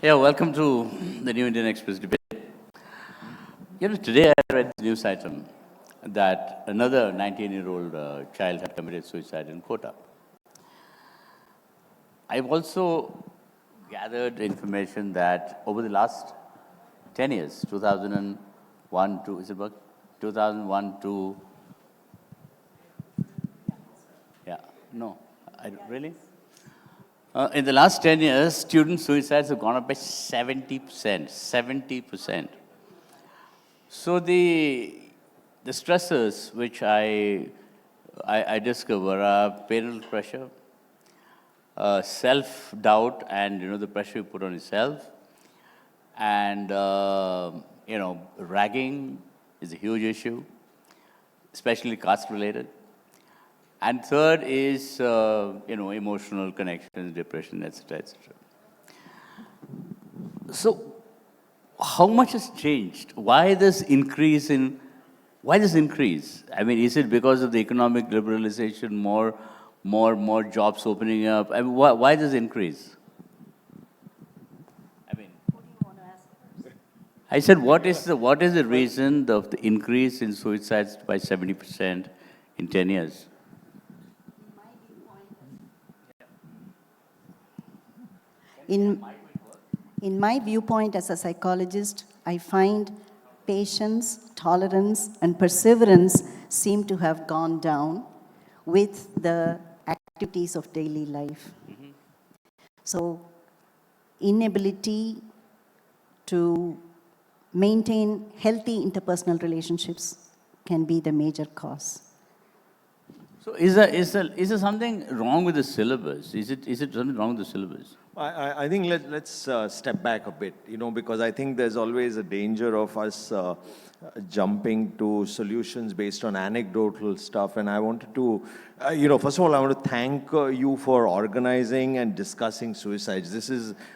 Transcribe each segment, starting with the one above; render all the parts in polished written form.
Yeah, welcome to the New Indian Express debate. Today I read the news item that another 19-year-old child had committed suicide in Kota. I've also gathered information that over the last 10 years, 2001 to, is it work? 2001 to, yeah, no, really? In the last 10 years, student suicides have gone up by 70%, 70%. So the stressors which I discover are parental pressure, self-doubt, and the pressure you put on yourself, and ragging is a huge issue, especially caste-related. And third is emotional connections, depression, etc., etc. So how much has changed? Why this increase? I mean, is it because of the economic liberalization, more jobs opening up? I mean, why this increase? I mean, what do you want to ask first? I said, what is the reason of the increase in suicides by 70% in 10 years? In my viewpoint as a psychologist, I find patience, tolerance, and perseverance seem to have gone down with the activities of daily life. Mm-hmm. So, inability to maintain healthy interpersonal relationships can be the major cause. So is there something wrong with the syllabus? Is it something wrong with the syllabus? I think let's step back a bit, because I think there's always a danger of us jumping to solutions based on anecdotal stuff. And I wanted to, first of all, I want to thank you for organizing and discussing suicides.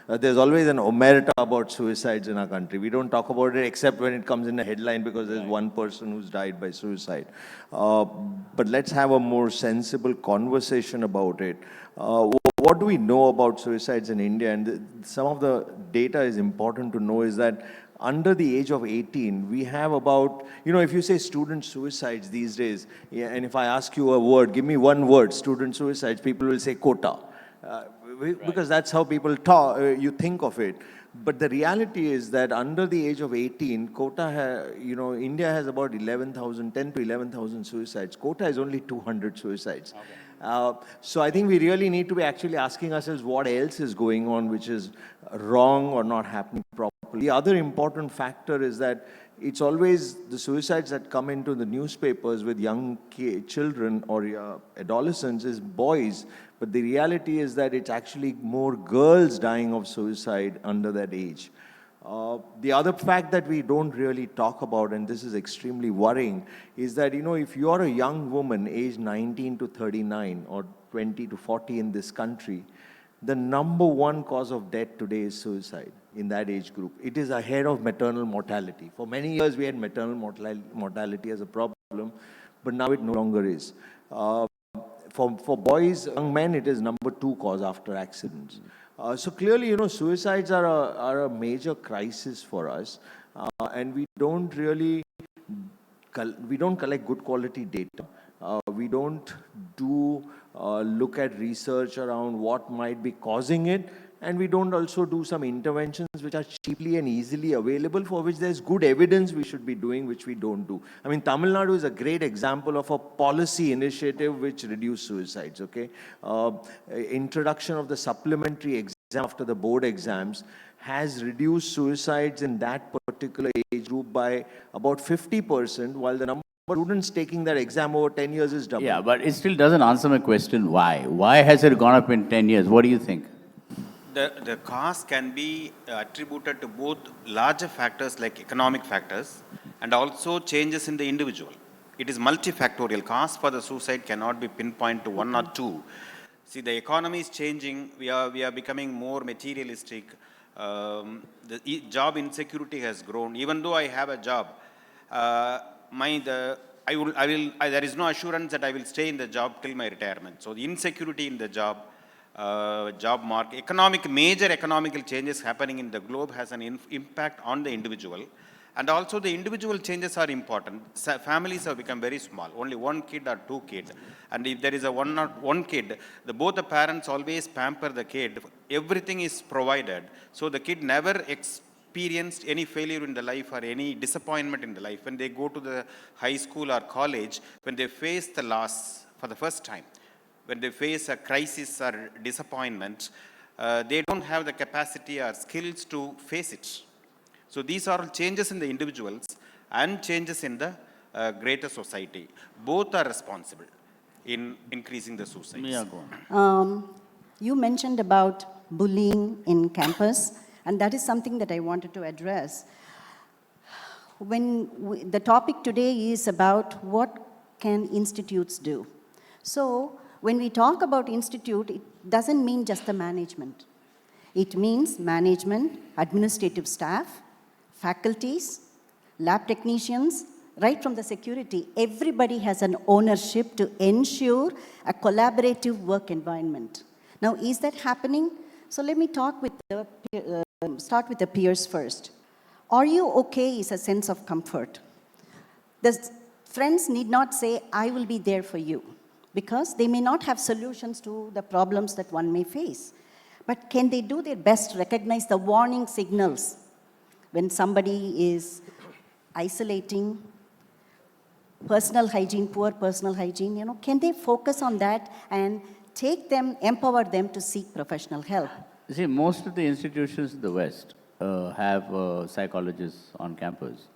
There's always an omerta about suicides in our country. We don't talk about it except when it comes in a headline because there's one person who's died by suicide. But let's have a more sensible conversation about it. What do we know about suicides in India? And some of the data is important to know is that under the age of 18, we have about, if you say student suicides these days, and if I ask you a word, give me one word, student suicides, people will say quota. Because that's how people talk, you think of it. But the reality is that under the age of 18, quota, India has about 10 to 11,000 suicides. Quota is only 200 suicides. Okay. So I think we really need to be actually asking ourselves what else is going on which is wrong or not happening properly. The other important factor is that it's always the suicides that come into the newspapers with young children or adolescents is boys. But the reality is that it's actually more girls dying of suicide under that age. The other fact that we don't really talk about, and this is extremely worrying, is that, if you're a young woman aged 19 to 39 or 20 to 40 in this country, the number one cause of death today is suicide in that age group. It is ahead of maternal mortality. For many years, we had maternal mortality as a problem, but now it no longer is. For boys, young men, it is number two cause after accidents. So clearly, suicides are a major crisis for us, and we don't collect good quality data. We don't look at research around what might be causing it, and we don't also do some interventions which are cheaply and easily available, for which there's good evidence we should be doing, which we don't do. I mean, Tamil Nadu is a great example of a policy initiative which reduced suicides, okay? Introduction of the supplementary exam after the board exams has reduced suicides in that particular age group by about 50%, while the number of students taking that exam over 10 years is double. Yeah, but it still doesn't answer my question, why? Why has it gone up in 10 years? What do you think? The cause can be attributed to both larger factors like economic factors and also changes in the individual. It is multifactorial. Cause for the suicide cannot be pinpointed to one or two. See, the economy is changing. We are becoming more materialistic. The job insecurity has grown. Even though I have a job, there is no assurance that I will stay in the job till my retirement. So the insecurity in the job, job market, major economical changes happening in the globe has an impact on the individual. And also the individual changes are important. Families have become very small, only one kid or two kids. And if there is a one kid, both the parents always pamper the kid. Everything is provided. So the kid never experienced any failure in the life or any disappointment in the life. When they go to the high school or college, when they face the loss for the first time, when they face a crisis or disappointment, they don't have the capacity or skills to face it. So these are changes in the individuals and changes in the greater society. Both are responsible in increasing the suicides. Yeah, go on. You mentioned about bullying in campus, and that is something that I wanted to address. The topic today is about what can institutes do. So when we talk about institute, it doesn't mean just the management. It means management, administrative staff, faculties, lab technicians, right from the security. Everybody has an ownership to ensure a collaborative work environment. Now, is that happening? So let me start with the peers first. Are you okay is a sense of comfort. The friends need not say, I will be there for you, because they may not have solutions to the problems that one may face. But can they do their best to recognize the warning signals when somebody is isolating, personal hygiene, poor personal hygiene, can they focus on that and empower them to seek professional help? See, most of the institutions in the West have psychologists on campus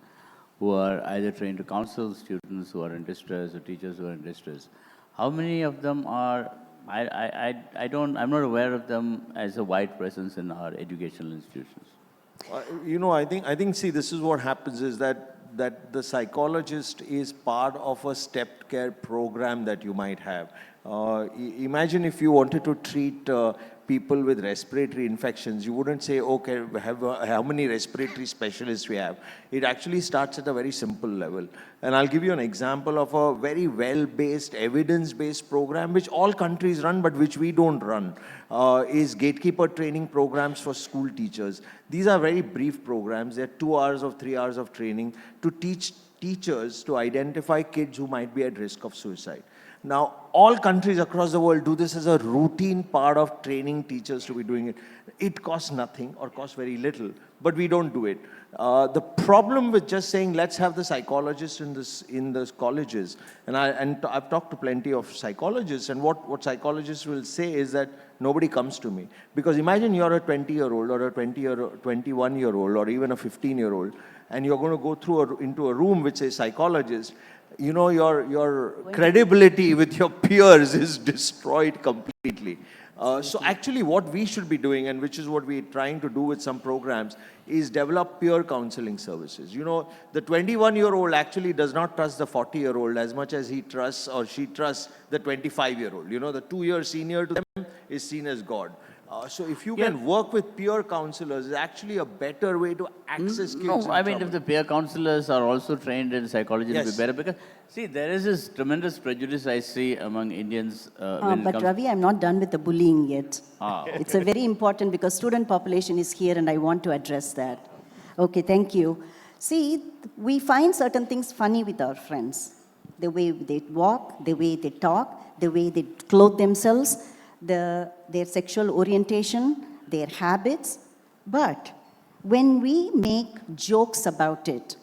who are either trained to counsel students who are in distress or teachers who are in distress. How many of them are, I'm not aware of them as a wide presence in our educational institutions. I think, see, this is what happens is that the psychologist is part of a stepped care program that you might have. Imagine if you wanted to treat people with respiratory infections, you wouldn't say, okay, how many respiratory specialists we have. It actually starts at a very simple level. And I'll give you an example of a very well-based, evidence-based program, which all countries run, but which we don't run, is gatekeeper training programs for school teachers. These are very brief programs. They're 2 hours or 3 hours of training to teach teachers to identify kids who might be at risk of suicide. Now, all countries across the world do this as a routine part of training teachers to be doing it. It costs nothing or costs very little, but we don't do it. The problem with just saying, let's have the psychologists in the colleges, and I've talked to plenty of psychologists, and what psychologists will say is that nobody comes to me. Because imagine you're a 20-year-old or a 21-year-old or even a 15-year-old, and you're going to go into a room which says psychologist. Your credibility with your peers is destroyed completely. So actually what we should be doing, and which is what we're trying to do with some programs, is develop peer counseling services. The 21-year-old actually does not trust the 40-year-old as much as he trusts or she trusts the 25-year-old. The 2-year senior to them is seen as God. So if you can work with peer counselors, it's actually a better way to access kids. No, I mean, if the peer counselors are also trained in psychology, it will be better. Because, see, there is this tremendous prejudice I see among Indians. But Ravi, I'm not done with the bullying yet. Okay. It's a very important, because student population is here and I want to address that. Okay, thank you. See, we find certain things funny with our friends. The way they walk, the way they talk, the way they clothe themselves, their sexual orientation, their habits. But when we make jokes about it,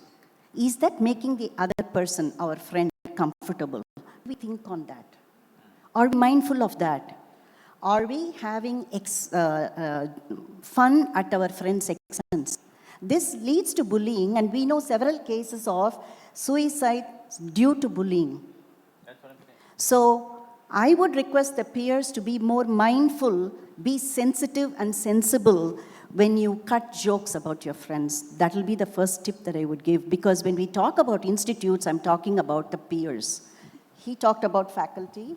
is that making the other person, our friend, comfortable? We think on that. Are we mindful of that? Are we having fun at our friends' expense? This leads to bullying, and we know several cases of suicide due to bullying. That's what I'm saying. So I would request the peers to be more mindful, be sensitive and sensible when you cut jokes about your friends. That will be the first tip that I would give, because when we talk about institutes, I'm talking about the peers. He talked about faculty.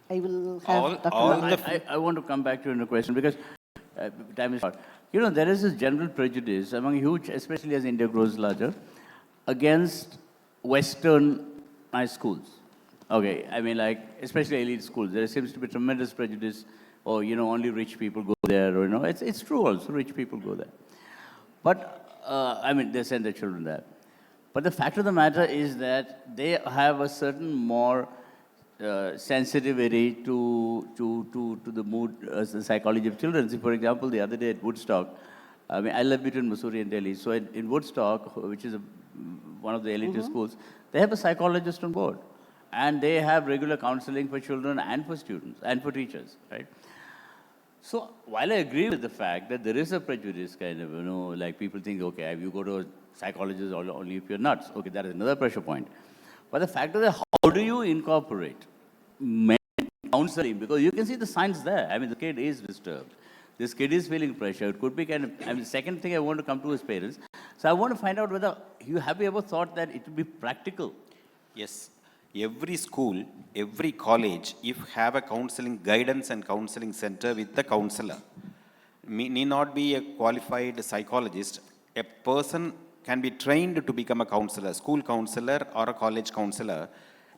I will have I want to come back to your question, because time is short. There is this general prejudice among especially as India grows larger, against Western schools. Okay, I mean, especially elite schools. There seems to be tremendous prejudice or, only rich people go there, or, it's true also, rich people go there. But, they send their children there. But the fact of the matter is that they have a certain more sensitivity to the mood, the psychology of children. See, for example, the other day at Woodstock, I live between Missouri and Delhi. So in Woodstock, which is one of the elitist schools, they have a psychologist on board. And they have regular counseling for children and for students and for teachers, right? So while I agree with the fact that there is a prejudice kind of, like people think, okay, you go to a psychologist only if you're nuts. Okay, that is another pressure point. But the fact is, how do you incorporate counseling? Because you can see the signs there. The kid is disturbed. This kid is feeling pressure. It could be kind of, the second thing I want to come to is parents. So I want to find out whether have you ever thought that it would be practical? Yes. Every school, every college, if have a counseling guidance and counseling center with the counselor, need not be a qualified psychologist. A person can be trained to become a counselor, school counselor or a college counselor.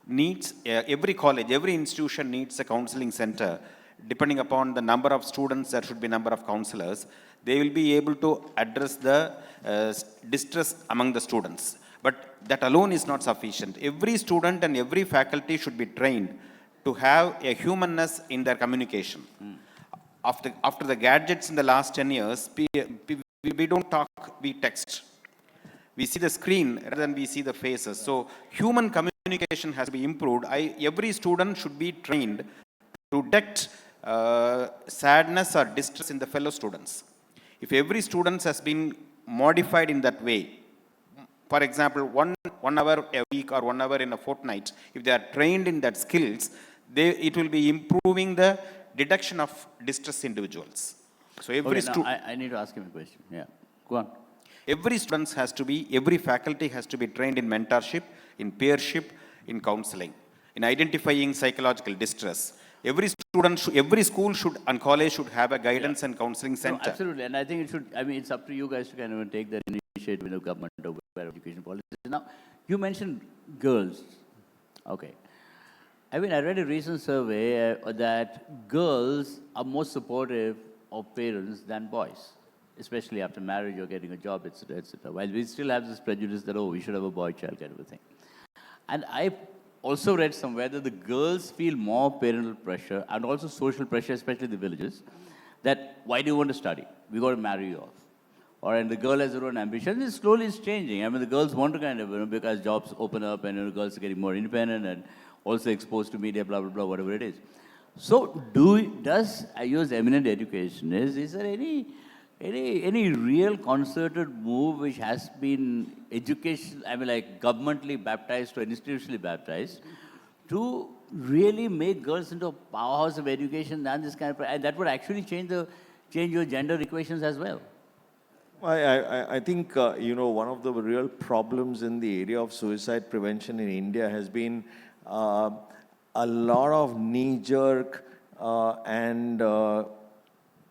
Needs every college, every institution needs a counseling center. Depending upon the number of students, there should be number of counselors. They will be able to address the distress among the students. But that alone is not sufficient. Every student and every faculty should be trained to have a humanness in their communication. After the gadgets in the last 10 years, we don't talk, we text. We see the screen rather than we see the faces. So human communication has to be improved. Every student should be trained to detect sadness or distress in the fellow students. If every student has been modified in that way, for example, one hour a week or 1 hour in a fortnight, if they are trained in that skills, it will be improving the detection of distressed individuals. So every I need to ask him a question. Yeah, go on. Every student has to be, every faculty has to be trained in mentorship, in peership, in counseling, in identifying psychological distress. Every student, every school should and college should have a guidance and counseling center. No, absolutely, and I think it should. It's up to you guys to kind of take that initiative in the government or education policy. Now, you mentioned girls. Okay. I read a recent survey that girls are more supportive of parents than boys, especially after marriage or getting a job, etc., etc. While we still have this prejudice that, we should have a boy-child kind of a thing. And I also read somewhere that the girls feel more parental pressure and also social pressure, especially the villages, that why do you want to study? We got to marry you off. And the girl has her own ambition. It slowly is changing. The girls want to kind of, because jobs open up and girls are getting more independent and also exposed to media, blah, blah, blah, whatever it is. So does IO's eminent education, is there any real concerted move which has been education, like governmentally baptized or institutionally baptized, to really make girls into a powerhouse of education and this kind of, and that would actually change your gender equations as well? I think, one of the real problems in the area of suicide prevention in India has been a lot of knee-jerk and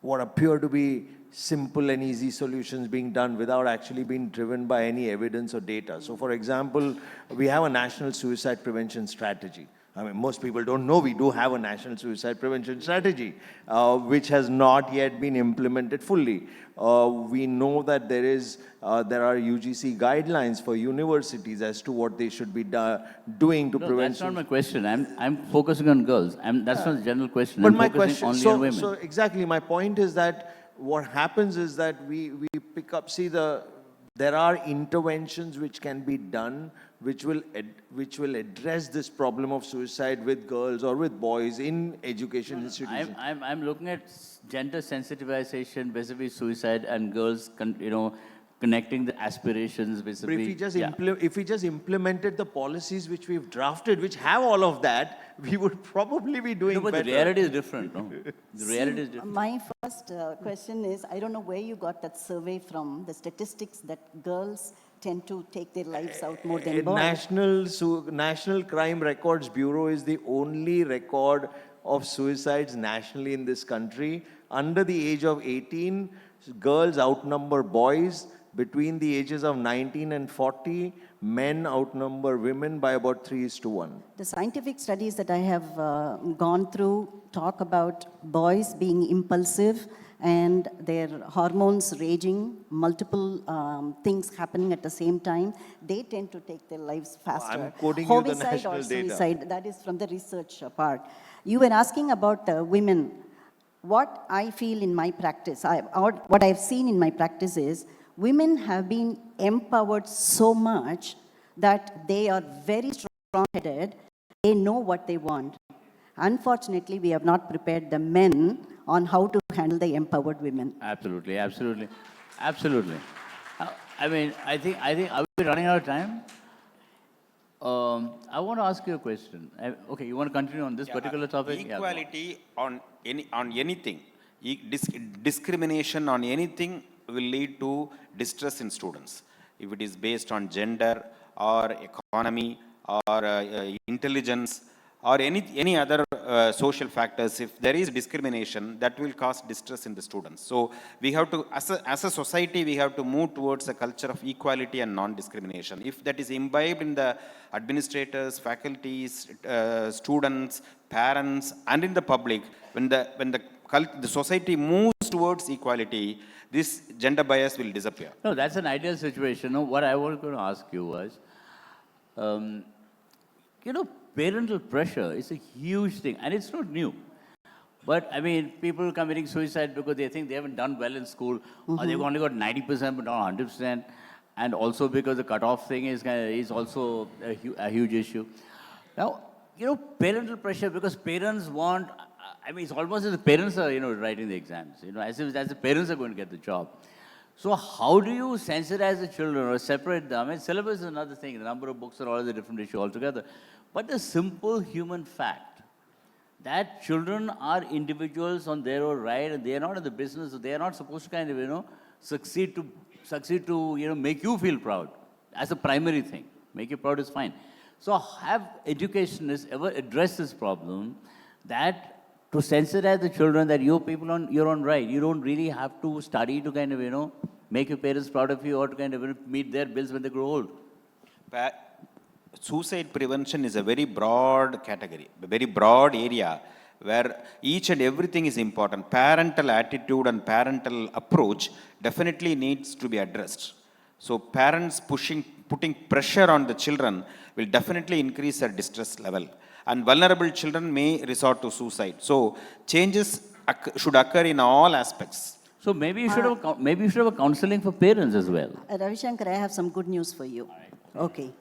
what appear to be simple and easy solutions being done without actually being driven by any evidence or data. So, for example, we have a national suicide prevention strategy. Most people don't know we do have a national suicide prevention strategy, which has not yet been implemented fully. We know that there are UGC guidelines for universities as to what they should be doing to prevent. That's not my question. I'm focusing on girls. That's not the general question. But I'm my focusing question, only on women. so exactly, my point is that what happens is that we pick up, there are interventions which can be done which will address this problem of suicide with girls or with boys in education institutions. I'm looking at gender sensitization vis-a-vis suicide and girls, connecting the aspirations vis-a-vis. But if we just implemented the policies which we've drafted, which have all of that, we would probably be doing better. But the reality is different, no? The reality is different. My first question is, I don't know where you got that survey from, the statistics that girls tend to take their lives out more than boys. National Crime Records Bureau is the only record of suicides nationally in this country. Under the age of 18, girls outnumber boys. between the ages of 19 and 40, men outnumber women by about 3:1. The scientific studies that I have gone through talk about boys being impulsive and their hormones raging, multiple things happening at the same time. They tend to take their lives faster. I'm quoting you the Homicide national or data. suicide, that is from the research part. You were asking about women. What I feel in my practice, what I've seen in my practice is, women have been empowered so much that they are very strong-headed. They know what they want. Unfortunately, we have not prepared the men on how to handle the empowered women. Absolutely, absolutely, absolutely. I mean, I think, are we running out of time? I want to ask you a question. Okay, you want to continue on this particular topic? Equality on anything, discrimination on anything will lead to distress in students. If it is based on gender or economy or intelligence or any other social factors, if there is discrimination, that will cause distress in the students. So we have to, as a society, we have to move towards a culture of equality and non-discrimination. If that is imbibed in the administrators, faculties, students, parents, and in the public, when the society moves towards equality, this gender bias will disappear. No, that's an ideal situation. No, what I was going to ask you was, parental pressure is a huge thing, and it's not new. But, I mean, people committing suicide because they think they haven't done well in school, or they've only got 90% but not 100%, and also because the cutoff thing is also a huge issue. Now, parental pressure, because parents want, it's almost as the parents are, writing the exams, as if the parents are going to get the job. So how do you sensitize the children or separate them? Syllabus is another thing. The number of books are all a different issue altogether. But the simple human fact that children are individuals on their own right, and they are not in the business, they are not supposed to kind of, succeed to, make you feel proud as a primary thing. Make you proud is fine. So have educationists ever addressed this problem that to sensitize the children that you're people on your own right, you don't really have to study to kind of, make your parents proud of you or to kind of meet their bills when they grow old? Suicide prevention is a very broad category, a very broad area where each and everything is important. Parental attitude and parental approach definitely needs to be addressed. So parents putting pressure on the children will definitely increase their distress level. And vulnerable children may resort to suicide. So changes should occur in all aspects. So maybe you should have a counseling for parents as well. Ravi Shankar, I have some good news for you. Okay.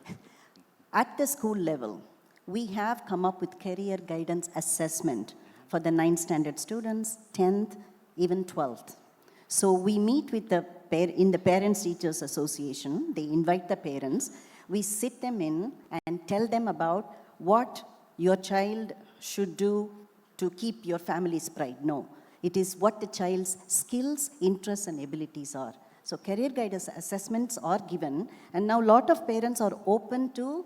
At the school level, we have come up with career guidance assessment for the 9th standard students, 10th, even 12th. So we meet with in the Parents Teachers Association. They invite the parents. We sit them in and tell them about what your child should do to keep your family's pride. No, it is what the child's skills, interests, and abilities are. So career guidance assessments are given, and now a lot of parents are open to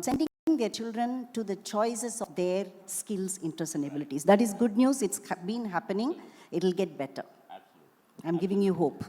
sending their children to the choices of their skills, interests, and abilities. That is good news. It's been happening. It'll get better. Absolutely. I'm giving you hope.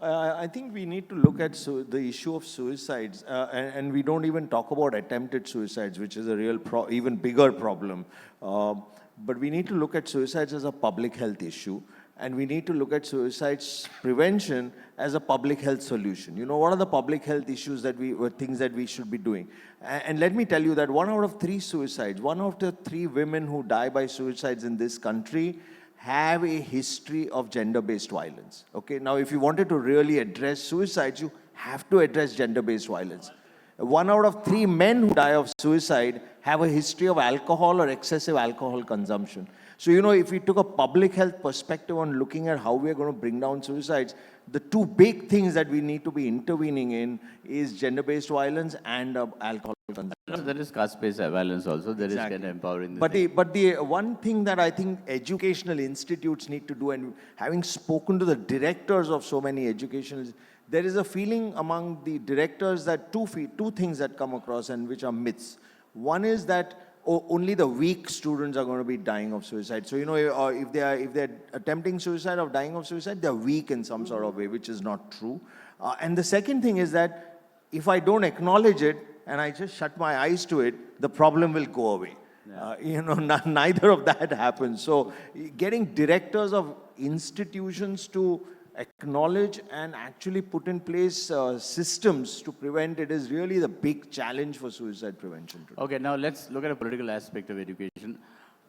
I think we need to look at the issue of suicides, and we don't even talk about attempted suicides, which is a real, even bigger problem. But we need to look at suicides as a public health issue, and we need to look at suicides prevention as a public health solution. What are the public health issues things that we should be doing? And let me tell you that 1 out of 3 suicides, 1 out of 3 women who die by suicides in this country have a history of gender-based violence. Okay, now if you wanted to really address suicides, you have to address gender-based violence. 1 out of 3 men who die of suicide have a history of alcohol or excessive alcohol consumption. So, if we took a public health perspective on looking at how we're going to bring down suicides, the 2 big things that we need to be intervening in is gender-based violence and alcohol consumption. There is caste-based violence also. There Exactly. is kind of empowering. But the one thing that I think educational institutes need to do, and having spoken to the directors of so many educational, there is a feeling among the directors that two things that come across and which are myths. One is that only the weak students are going to be dying of suicide. So, if they're attempting suicide or dying of suicide, they're weak in some sort of way, which is not true. And the second thing is that if I don't acknowledge it and I just shut my eyes to it, the problem will go away. Neither of that happens. So getting directors of institutions to acknowledge and actually put in place systems to prevent it is really the big challenge for suicide prevention today. Okay, now let's look at a political aspect of education.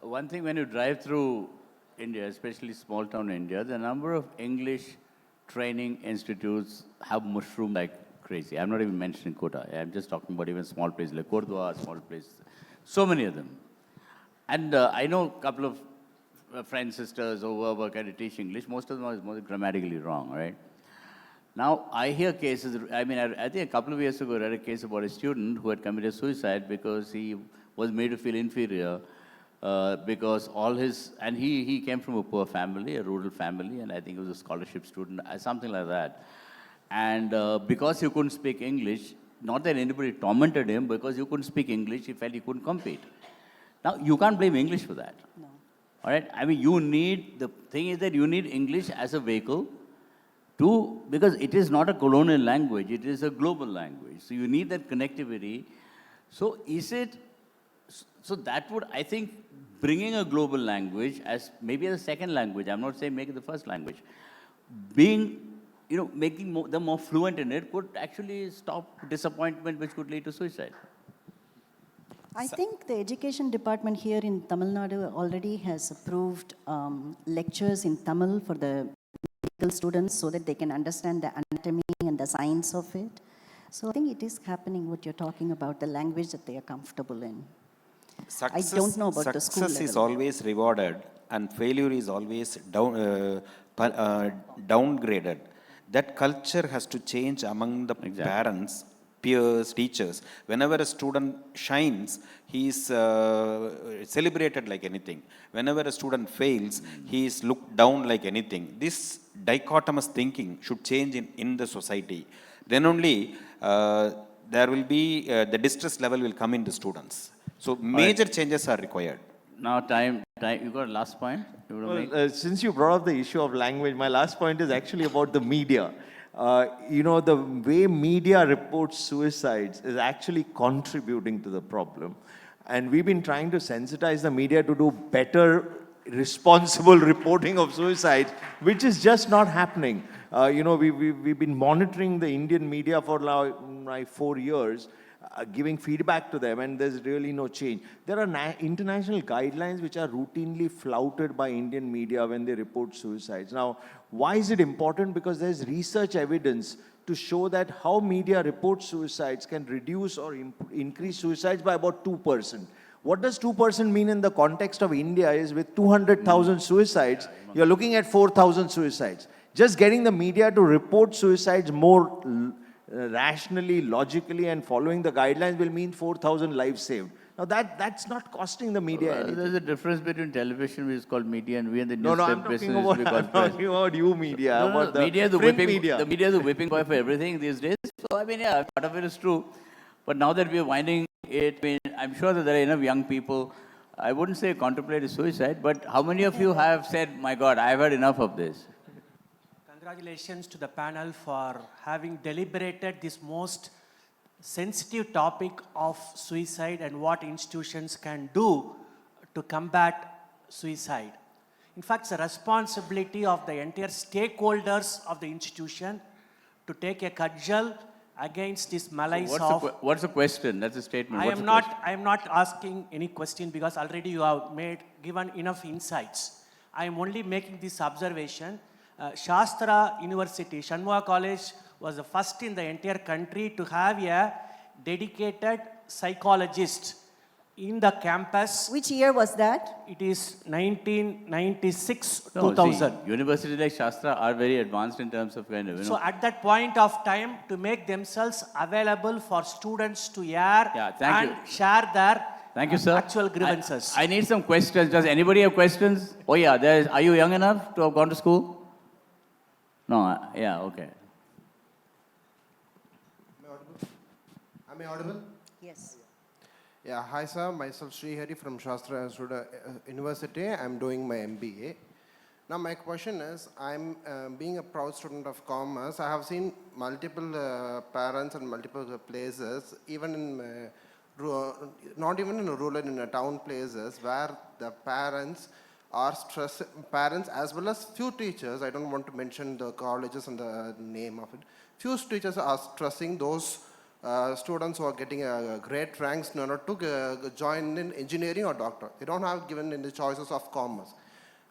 One thing, when you drive through India, especially small town India, the number of English training institutes have mushroomed like crazy. I'm not even mentioning Kota. I'm just talking about even small places like Kordwa, small places. So many of them. And I know a couple of friends, sisters who were kind of teach English. Most of them are more grammatically wrong, right? Now, I hear cases, I think a couple of years ago, I read a case about a student who had committed suicide because he was made to feel inferior because he came from a poor family, a rural family, and I think he was a scholarship student, something like that. And because he couldn't speak English, not that anybody tormented him, because he couldn't speak English, he felt he couldn't compete. Now, you can't blame English for that. No. All right? The thing is that you need English as a vehicle because it is not a colonial language, it is a global language. So you need that connectivity. So that would, I think, bringing a global language as maybe as a second language, I'm not saying make it the first language, making them more fluent in it could actually stop disappointment, which could lead to suicide. I think the education department here in Tamil Nadu already has approved lectures in Tamil for the medical students so that they can understand the anatomy and the science of it. So I think it is happening, what you're talking about, the language that they are comfortable in. I don't know about the school level. Success is always rewarded and failure is always downgraded. That culture has to change among the parents, peers, teachers. Whenever a student shines, he is celebrated like anything. Whenever a student fails, he is looked down like anything. This dichotomous thinking should change in the society. Then only there will be, the distress level will come in the students. So major changes are required. Now time, you got a last point? Since you brought up the issue of language, my last point is actually about the media. The way media reports suicides is actually contributing to the problem. And we've been trying to sensitize the media to do better, responsible reporting of suicides, which is just not happening. We've been monitoring the Indian media for like 4 years, giving feedback to them, and there's really no change. There are international guidelines which are routinely flouted by Indian media when they report suicides. Now, why is it important? Because there's research evidence to show that how media reports suicides can reduce or increase suicides by about 2%. What does 2% mean in the context of India is with 200,000 suicides, you're looking at 4,000 suicides. Just getting the media to report suicides more rationally, logically, and following the guidelines will mean 4,000 lives saved. Now that's not costing the media anything. There's a difference between television, which is called media, and we in the I'm newspaper business, talking about you media. The media is the whipping boy for everything these days. So part of it is true. But now that we are winding it, I'm sure that there are enough young people. I wouldn't say contemplate suicide, but how many of you have said, "My God, I've had enough of this"? Congratulations to the panel for having deliberated this most sensitive topic of suicide and what institutions can do to combat suicide. In fact, it's a responsibility of the entire stakeholders of the institution to take a cudgel against this malaise What's the question? That's a statement. I am not asking any question because already you have given enough insights. I am only making this observation. Shastra University, Shanmugha College was the first in the entire country to have a dedicated psychologist in the campus. Which year was that? It is 1996, 2000. Universities like Shastra are very advanced in terms of So at that point of time, to make themselves available for students to hear share their actual grievances. I need some questions. Does anybody have questions? Oh yeah, are you young enough to have gone to school? No, okay. Am I audible? Yes. Yeah, hi sir, myself Sri Hari from Shastra University. I'm doing my MBA. Now my question is, I'm being a proud student of commerce. I have seen multiple parents and multiple places, even in not even in rural, in town places, where the parents are parents as well as few teachers, I don't want to mention the colleges and the name of it, few teachers are stressing those students who are getting great ranks in order to join in engineering or doctor. They don't have given in the choices of commerce.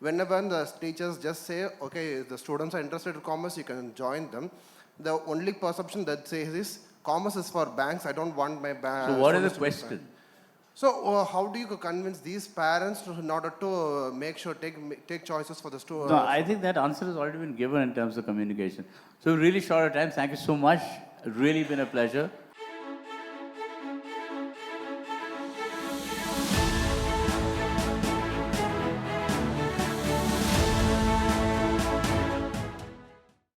Whenever the teachers just say, okay, the students are interested in commerce, you can join them, the only perception that says is, commerce is for banks, I don't want my So what is the question? So how do you convince these parents in order to make sure, take choices for the students? No, I think that answer has already been given in terms of communication. So really short of time. Thank you so much. Really been a pleasure.